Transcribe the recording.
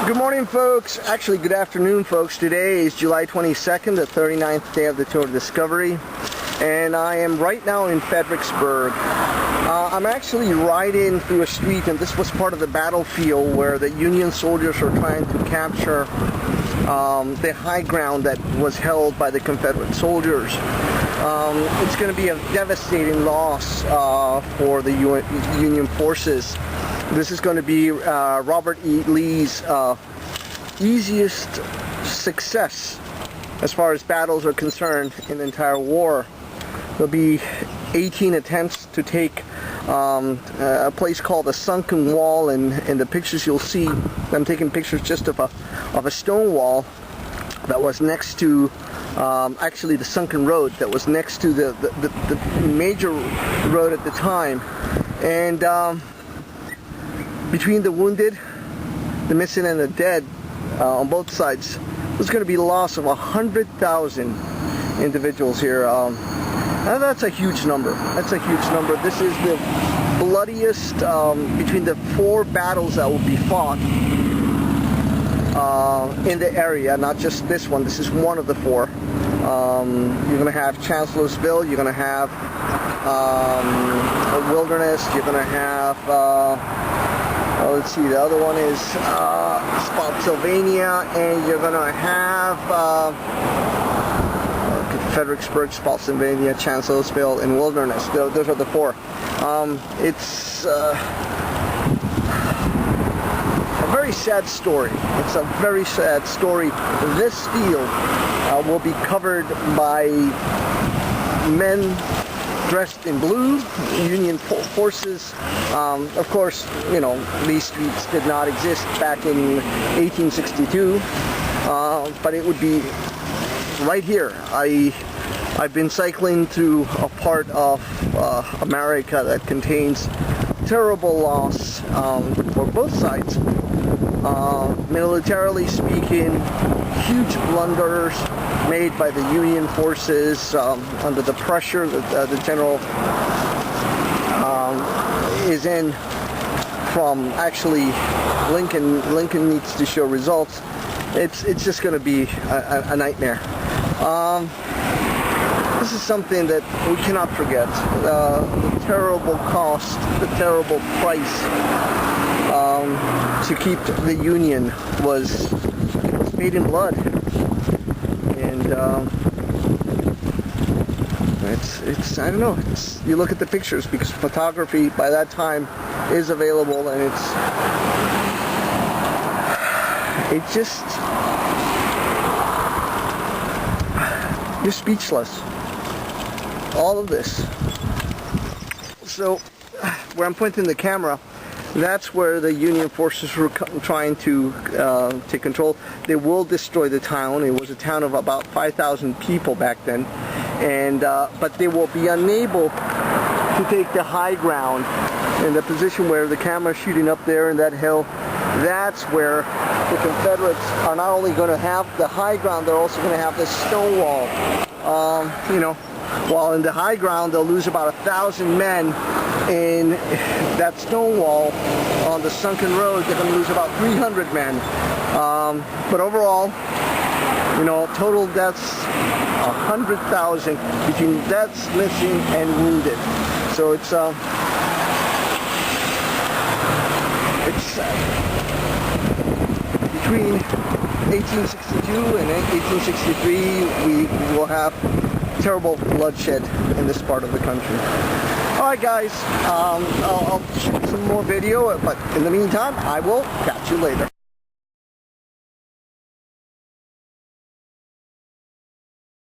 Good morning, folks. Actually, good afternoon, folks. Today is July 22nd, the 39th day of the Tour of Discovery, and I am right now in Fredericksburg. I'm actually riding through a street, and this was part of the battlefield where the Union soldiers were trying to capture the high ground that was held by the Confederate soldiers. It's going to be a devastating loss for the Union forces. This is going to be Robert E. Lee's easiest success as far as battles are concerned in the entire war. There'll be 18 attempts to take a place called the Sunken Wall, and in the pictures you'll see, I'm taking pictures just of a stone wall that was next to actually the sunken road that was next to the major road at the time. And between the wounded, the missing, and the dead on both sides, there's going to be a loss of 100,000 individuals here. And that's a huge number. That's a huge number. This is the bloodiest between the 4 battles that will be fought in the area, not just this one. This is one of the 4. You're going to have Chancellorsville, you're going to have Wilderness, you're going to have let's see, the other one is Spotsylvania, and you're going to have Fredericksburg, Spotsylvania, Chancellorsville, and Wilderness. Those are the 4. It's a very sad story. It's a very sad story. This field will be covered by men dressed in blue, Union forces. Of course, you know, these streets did not exist back in 1862, but it would be right here. I've been cycling through a part of America that contains terrible loss for both sides. Militarily speaking, huge blunders made by the Union forces under the pressure that the general is in from actually Lincoln. Lincoln needs to show results. It's just going to be a nightmare. This is something that we cannot forget. The terrible cost, the terrible price to keep the Union was paid in blood. And it's I don't know, you look at the pictures, because photography by that time is available, and it's just, you're speechless. All of this. So where I'm pointing the camera, that's where the Union forces were trying to take control. They will destroy the town. It was a town of about 5,000 people back then, and but they will be unable to take the high ground. In the position where the camera is shooting up there in that hill, that's where the Confederates are not only going to have the high ground, they're also going to have this stone wall. You know, while in the high ground they'll lose about 1,000 men, in that stone wall on the sunken road they're going to lose about 300 men. But overall, you know, total deaths 100,000 between deaths, missing, and wounded. So it's between 1862 and 1863 we will have terrible bloodshed in this part of the country. Alright guys, I'll shoot some more video, but in the meantime I will catch you later.